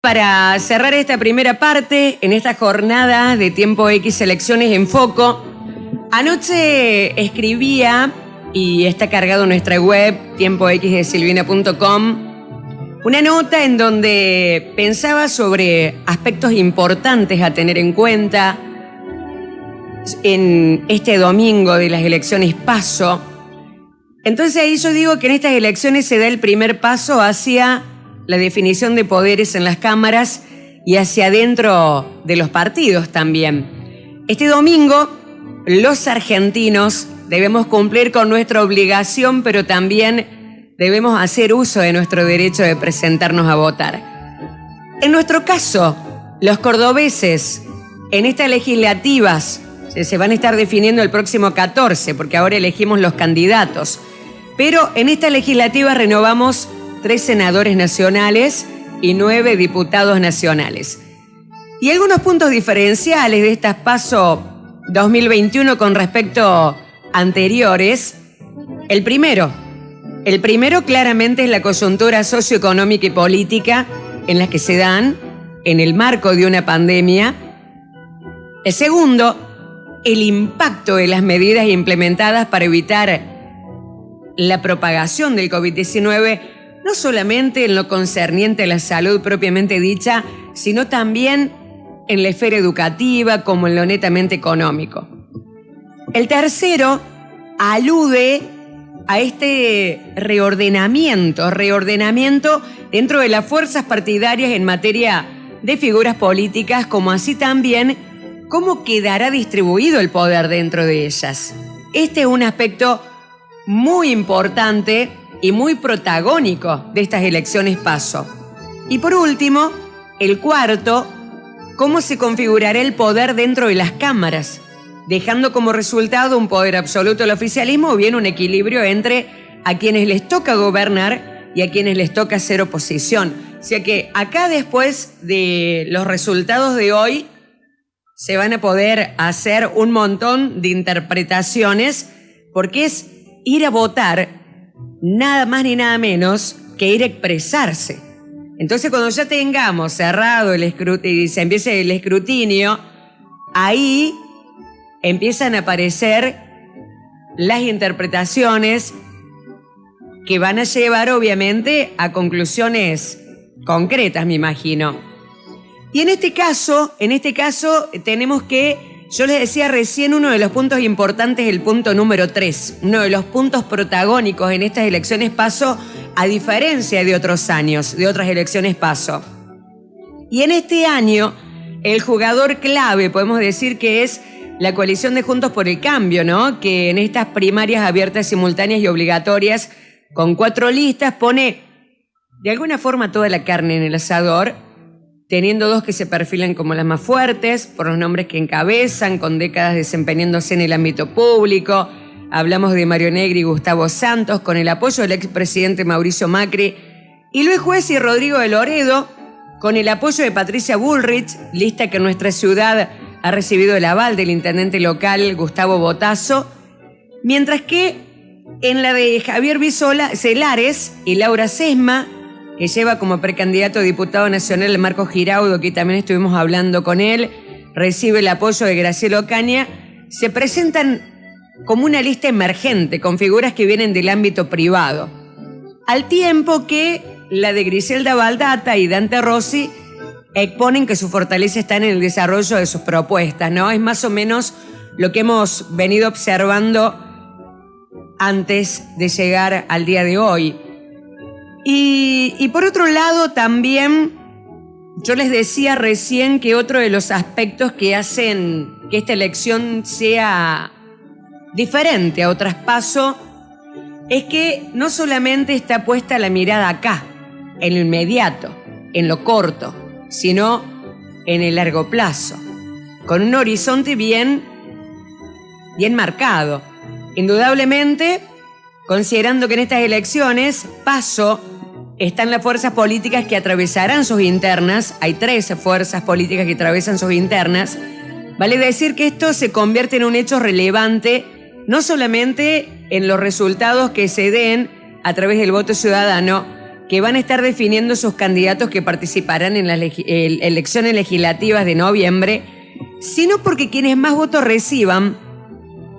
Para cerrar esta primera parte, en esta jornada de Tiempo X Elecciones en Foco, anoche escribía, y está cargado en nuestra web, tiempoxdesilvina.com, una nota en donde pensaba sobre aspectos importantes a tener en cuenta en este domingo de las elecciones PASO. Entonces ahí yo digo que en estas elecciones se da el primer paso hacia la definición de poderes en las cámaras y hacia adentro de los partidos también. Este domingo, los argentinos debemos cumplir con nuestra obligación, pero también debemos hacer uso de nuestro derecho de presentarnos a votar. En nuestro caso, los cordobeses, en estas legislativas, se van a estar definiendo el próximo 14, porque ahora elegimos los candidatos, pero en estas legislativas renovamos 3 senadores nacionales y 9 diputados nacionales. Y algunos puntos diferenciales de estas PASO 2021 con respecto a anteriores. El primero claramente es la coyuntura socioeconómica y política en la que se dan en el marco de una pandemia. El segundo, el impacto de las medidas implementadas para evitar la propagación del COVID-19, no solamente en lo concerniente a la salud propiamente dicha, sino también en la esfera educativa como en lo netamente económico. El tercero alude a este reordenamiento dentro de las fuerzas partidarias en materia de figuras políticas, como así también cómo quedará distribuido el poder dentro de ellas. Este es un aspecto muy importante y muy protagónico de estas elecciones PASO. Y por último, el cuarto, cómo se configurará el poder dentro de las cámaras, dejando como resultado un poder absoluto al oficialismo o bien un equilibrio entre a quienes les toca gobernar y a quienes les toca hacer oposición. O sea que acá, después de los resultados de hoy, se van a poder hacer un montón de interpretaciones, porque es ir a votar nada más ni nada menos que ir a expresarse. Entonces, cuando ya tengamos cerrado el escrutinio y se empiece el escrutinio, ahí empiezan a aparecer las interpretaciones que van a llevar, obviamente, a conclusiones concretas, me imagino. Y en este caso tenemos que, yo les decía recién, uno de los puntos importantes es el punto número 3, uno de los puntos protagónicos en estas elecciones PASO, a diferencia de otros años, de otras elecciones PASO. Y en este año, el jugador clave, podemos decir que es la coalición de Juntos por el Cambio, ¿no? Que en estas primarias abiertas, simultáneas y obligatorias, con 4 listas, pone de alguna forma toda la carne en el asador, teniendo 2 que se perfilan como las más fuertes, por los nombres que encabezan, con décadas desempeñándose en el ámbito público. Hablamos de Mario Negri y Gustavo Santos, con el apoyo del expresidente Mauricio Macri, y Luis Juez y Rodrigo de Loredo, con el apoyo de Patricia Bullrich, lista que en nuestra ciudad ha recibido el aval del intendente local Gustavo Botazo, mientras que en la de Javier Bisola Celares y Laura Sesma, que lleva como precandidato a diputado nacional Marco Giraudo, que también estuvimos hablando con él, recibe el apoyo de Graciela Ocaña, se presentan como una lista emergente con figuras que vienen del ámbito privado, al tiempo que la de Griselda Baldata y Dante Rossi exponen que su fortaleza está en el desarrollo de sus propuestas, ¿no? Es más o menos lo que hemos venido observando antes de llegar al día de hoy. Y por otro lado también, yo les decía recién que otro de los aspectos que hacen que esta elección sea diferente a otras PASO es que no solamente está puesta la mirada acá, en lo inmediato, en lo corto, sino en el largo plazo, con un horizonte bien marcado. Indudablemente, considerando que en estas elecciones PASO están las fuerzas políticas que atravesarán sus internas, hay 13 fuerzas políticas que atraviesan sus internas, vale decir que esto se convierte en un hecho relevante, no solamente en los resultados que se den a través del voto ciudadano, que van a estar definiendo sus candidatos que participarán en las elecciones legislativas de noviembre, sino porque quienes más votos reciban,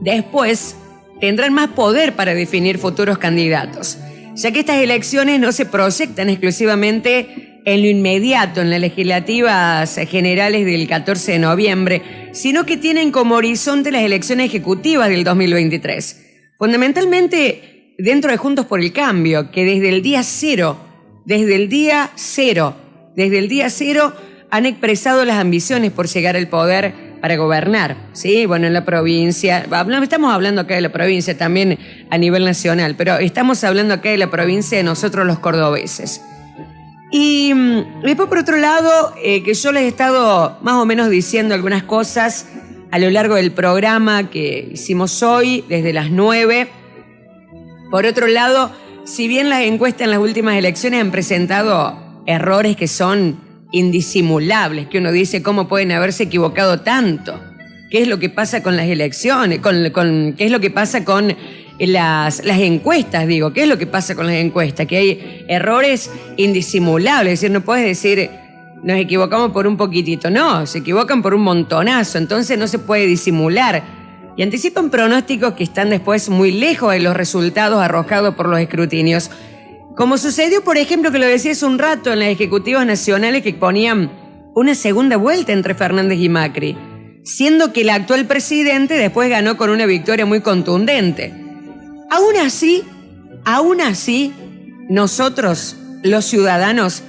después tendrán más poder para definir futuros candidatos, ya que estas elecciones no se proyectan exclusivamente en lo inmediato, en las legislativas generales del 14 de noviembre, sino que tienen como horizonte las elecciones ejecutivas del 2023. Fundamentalmente dentro de Juntos por el Cambio, que desde el día cero han expresado las ambiciones por llegar al poder para gobernar, ¿sí? Bueno, en la provincia, estamos hablando acá de la provincia, también a nivel nacional, pero estamos hablando acá de la provincia de nosotros los cordobeses. Y después, por otro lado, que yo les he estado más o menos diciendo algunas cosas a lo largo del programa que hicimos hoy, desde las 9. Por otro lado, si bien las encuestas en las últimas elecciones han presentado errores que son indisimulables, que uno dice cómo pueden haberse equivocado tanto, qué es lo que pasa con las elecciones, qué es lo que pasa con las encuestas, digo, qué es lo que pasa con las encuestas, que hay errores indisimulables, es decir, no puedes decir nos equivocamos por un poquitito, no, se equivocan por un montonazo, entonces no se puede disimular y anticipan pronósticos que están después muy lejos de los resultados arrojados por los escrutinios. Como sucedió, por ejemplo, que lo decía hace un rato en las ejecutivas nacionales que ponían una segunda vuelta entre Fernández y Macri, siendo que el actual presidente después ganó con una victoria muy contundente. Aún así, nosotros, los ciudadanos,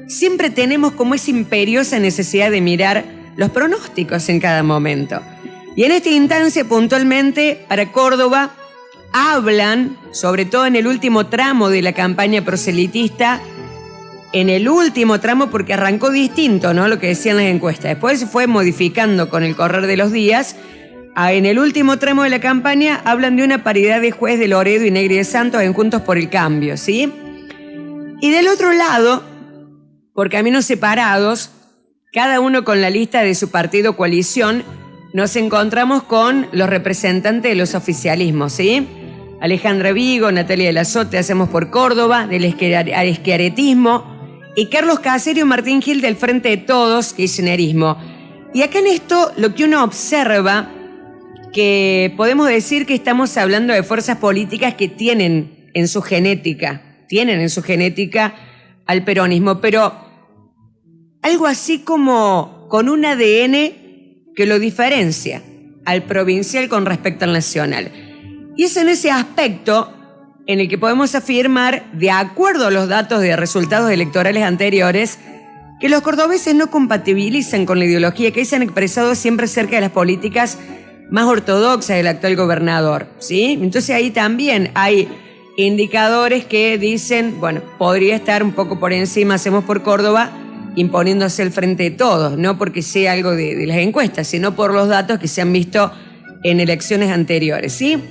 siempre tenemos como esa imperiosa necesidad de mirar los pronósticos en cada momento. Y en esta instancia, puntualmente, para Córdoba, hablan, sobre todo en el último tramo de la campaña proselitista, en el último tramo porque arrancó distinto, ¿no?, lo que decían las encuestas. Después se fue modificando con el correr de los días. En el último tramo de la campaña hablan de una paridad de juez de Loredo y Negri de Santos en Juntos por el Cambio, ¿sí? Y del otro lado, por caminos separados, cada uno con la lista de su partido o coalición, nos encontramos con los representantes de los oficialismos, ¿sí? Alejandra Vigo, Natalia de la Sote, Hacemos por Córdoba, del eschiaretismo, y Carlos Caserio y Martín Gil del Frente de Todos, kirchnerismo. Y acá en esto lo que uno observa, que podemos decir que estamos hablando de fuerzas políticas que tienen en su genética al peronismo, pero algo así como con un ADN que lo diferencia al provincial con respecto al nacional. Y es en ese aspecto en el que podemos afirmar, de acuerdo a los datos de resultados electorales anteriores, que los cordobeses no compatibilizan con la ideología que se han expresado siempre cerca de las políticas más ortodoxas del actual gobernador, ¿sí? Entonces ahí también hay indicadores que dicen, bueno, podría estar un poco por encima Hacemos por Córdoba, imponiéndose el Frente de Todos, no porque sea algo de las encuestas, sino por los datos que se han visto en elecciones anteriores, ¿sí?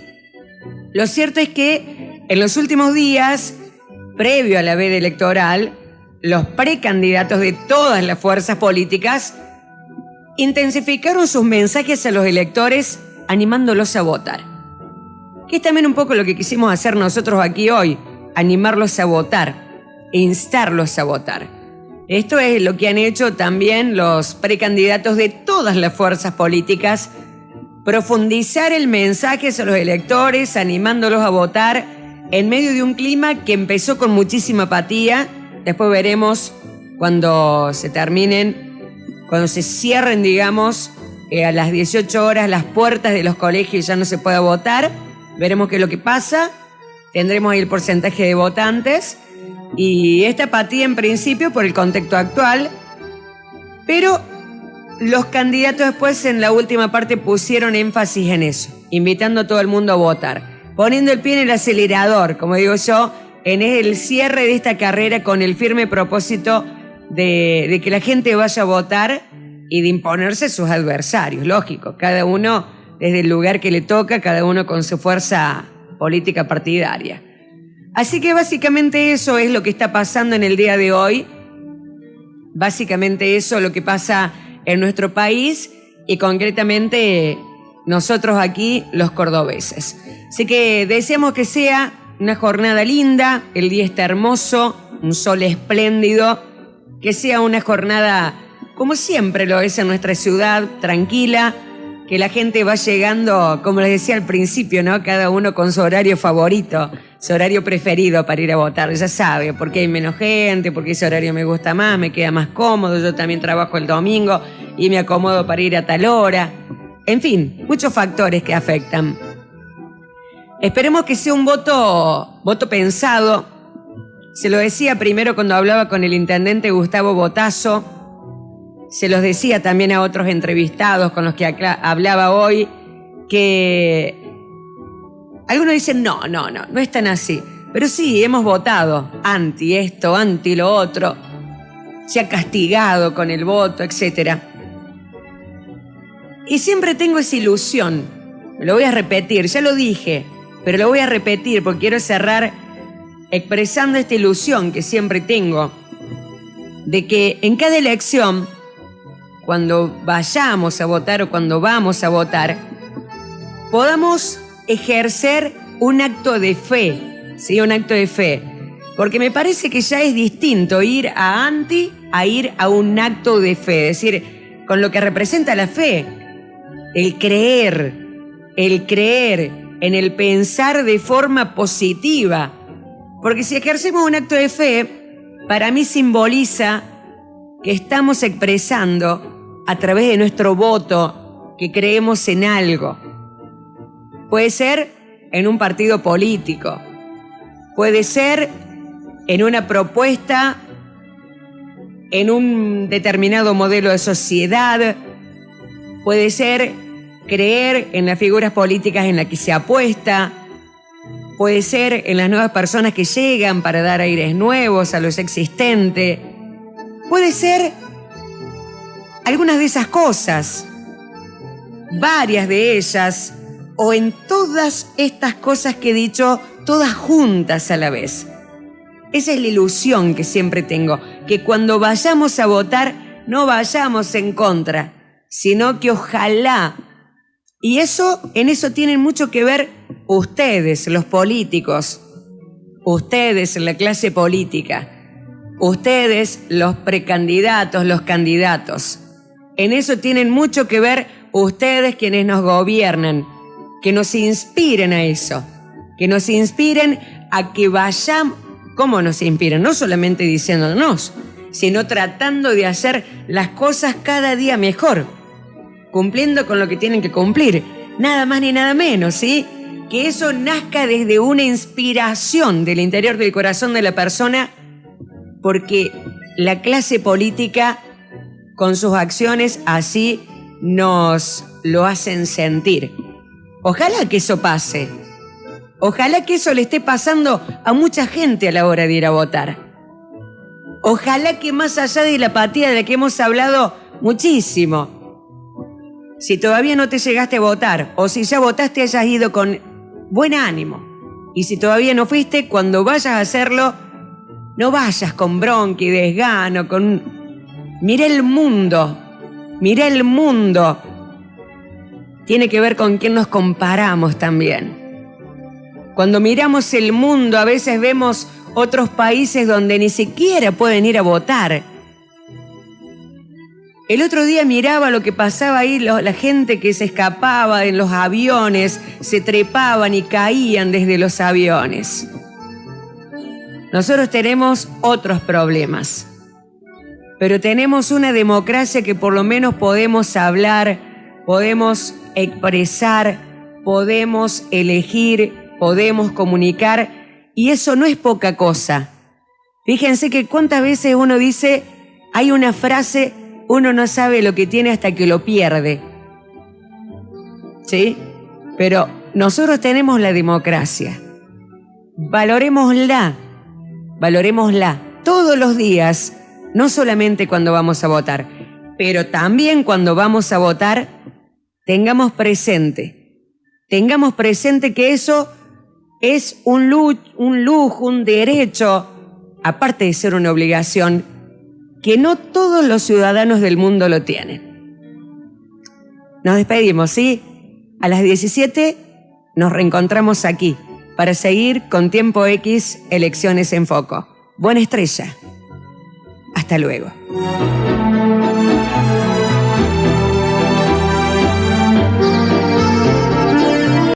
Lo cierto es que en los últimos días, previo a la veda electoral, los precandidatos de todas las fuerzas políticas intensificaron sus mensajes a los electores animándolos a votar. Que es también un poco lo que quisimos hacer nosotros aquí hoy, animarlos a votar e instarlos a votar. Esto es lo que han hecho también los precandidatos de todas las fuerzas políticas, profundizar el mensaje a los electores, animándolos a votar en medio de un clima que empezó con muchísima apatía. Después veremos cuando se cierren, digamos, a las 18 horas las puertas de los colegios y ya no se pueda votar. Veremos qué es lo que pasa. Tendremos ahí el porcentaje de votantes. Y esta apatía en principio por el contexto actual, pero los candidatos después en la última parte pusieron énfasis en eso, invitando a todo el mundo a votar, poniendo el pie en el acelerador, como digo yo, en el cierre de esta carrera con el firme propósito de que la gente vaya a votar y de imponerse a sus adversarios, lógico, cada uno desde el lugar que le toca, cada uno con su fuerza política partidaria. Así que básicamente eso es lo que está pasando en el día de hoy. Básicamente eso es lo que pasa en nuestro país y concretamente nosotros aquí, los cordobeses. Así que deseamos que sea una jornada linda, el día está hermoso, un sol espléndido, que sea una jornada, como siempre lo es en nuestra ciudad, tranquila, que la gente va llegando, como les decía al principio, ¿no? Cada uno con su horario favorito, su horario preferido para ir a votar. Ya sabe, porque hay menos gente, porque ese horario me gusta más, me queda más cómodo, yo también trabajo el domingo y me acomodo para ir a tal hora. En fin, muchos factores que afectan. Esperemos que sea un voto pensado. Se lo decía primero cuando hablaba con el intendente Gustavo Botazo. Se los decía también a otros entrevistados con los que hablaba hoy, que algunos dicen no es tan así. Pero sí, hemos votado anti esto, anti lo otro. Se ha castigado con el voto, etc. Y siempre tengo esa ilusión. Lo voy a repetir, ya lo dije, pero lo voy a repetir porque quiero cerrar expresando esta ilusión que siempre tengo, de que en cada elección, cuando vayamos a votar o cuando vamos a votar, podamos ejercer un acto de fe, ¿sí? Un acto de fe. Porque me parece que ya es distinto ir a anti a ir a un acto de fe. Es decir, con lo que representa la fe, el creer en el pensar de forma positiva. Porque si ejercemos un acto de fe, para mí simboliza que estamos expresando a través de nuestro voto que creemos en algo. Puede ser en un partido político, puede ser en una propuesta, en un determinado modelo de sociedad, puede ser creer en las figuras políticas en las que se apuesta, puede ser en las nuevas personas que llegan para dar aires nuevos a los existentes, puede ser algunas de esas cosas, varias de ellas, o en todas estas cosas que he dicho, todas juntas a la vez. Esa es la ilusión que siempre tengo, que cuando vayamos a votar no vayamos en contra, sino que ojalá, y en eso tienen mucho que ver ustedes, los políticos, ustedes, la clase política, ustedes, los precandidatos, los candidatos. En eso tienen mucho que ver ustedes quienes nos gobiernan, que nos inspiren a eso, que nos inspiren a que vayamos. ¿Cómo nos inspiran? No solamente diciéndonos, sino tratando de hacer las cosas cada día mejor, cumpliendo con lo que tienen que cumplir, nada más ni nada menos, ¿sí? Que eso nazca desde una inspiración del interior del corazón de la persona, porque la clase política con sus acciones así nos lo hacen sentir. Ojalá que eso pase. Ojalá que eso le esté pasando a mucha gente a la hora de ir a votar. Ojalá que más allá de la apatía de la que hemos hablado muchísimo, si todavía no te llegaste a votar o si ya votaste hayas ido con buen ánimo. Y si todavía no fuiste, cuando vayas a hacerlo, no vayas con bronca y desgano, Mira el mundo. Tiene que ver con quién nos comparamos también. Cuando miramos el mundo, a veces vemos otros países donde ni siquiera pueden ir a votar. El otro día miraba lo que pasaba ahí, la gente que se escapaba en los aviones, se trepaban y caían desde los aviones. Nosotros tenemos otros problemas, pero tenemos una democracia que por lo menos podemos hablar, podemos expresar, podemos elegir, podemos comunicar, y eso no es poca cosa. Fíjense que cuántas veces uno dice, hay una frase, uno no sabe lo que tiene hasta que lo pierde. ¿Sí? Pero nosotros tenemos la democracia. Valorémosla todos los días, no solamente cuando vamos a votar, pero también cuando vamos a votar, tengamos presente que eso es un lujo, un derecho, aparte de ser una obligación, que no todos los ciudadanos del mundo lo tienen. Nos despedimos, ¿sí? A las 17 nos reencontramos aquí para seguir con Tiempo X, Elecciones en Foco. buena estrella. Hasta luego.